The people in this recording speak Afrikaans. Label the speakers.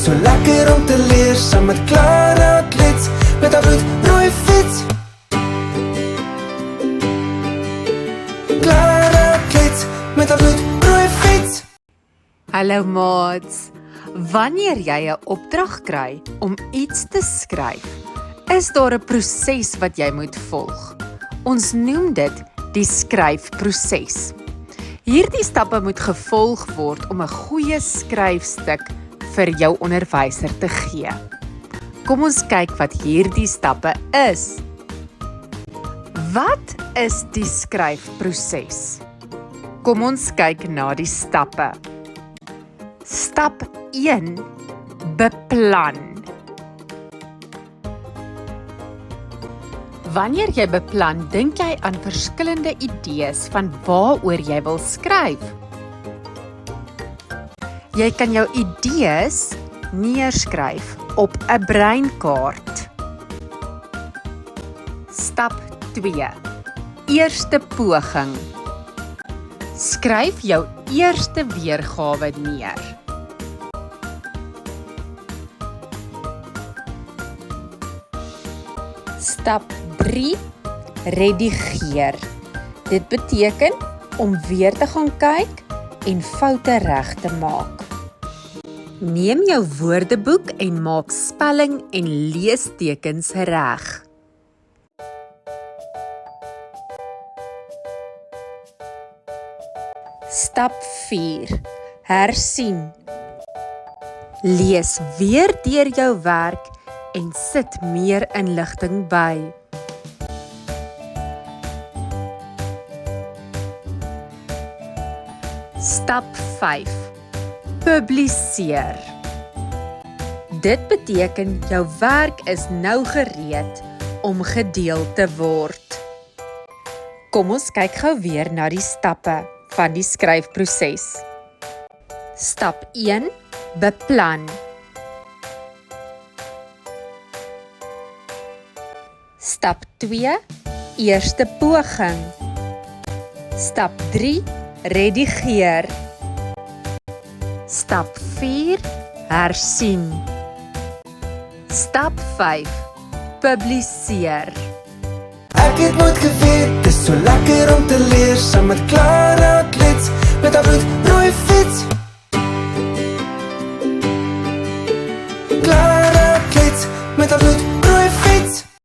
Speaker 1: is so lekker om te leer, saam met Klara, Klets, met haar bloedrooi fiets. Klara, Klets, met haar bloedrooi fiets.
Speaker 2: Hallo maats, wanneer jy 'n opdrag kry om iets te skryf, is daar 'n proses wat jy moet volg. Ons noem dit die skryfproses. Hierdie stappe moet gevolg word om 'n goeie skryfstuk vir jou onderwyser te gee. Kom ons kyk wat hierdie stappe is. Wat is die skryfproses? Kom ons kyk na die stappe. Stap 1. Beplan. Wanneer jy beplan, dink jy aan verskillende idees van waaroor jy wil skryf. Jy kan jou idees neerskryf op 'n breinkaart. Stap 2. Eerste poging. Skryf jou eerste weergawe neer. Stap 3. Redigeer. Dit beteken om weer te gaan kyk en foute reg te maak. Neem jou woordeboek en maak spelling en leestekens reg. Stap 4. Hersien. Lees weer deur jou werk en sit meer inligting by. Stap 5. Publiseer. Dit beteken jou werk is nou gereed om gedeel te word. Kom ons kyk gou weer na die stappe van die skryfproses. Stap 1. Beplan. Stap 2. Eerste poging. Stap 3. Redigeer. Stap 4. Hersien. Stap 5. Publiseer.
Speaker 1: Ek het nooit geweet, dis so lekker om te leer, saam met Klara, Klets, met haar bloedrooi fiets.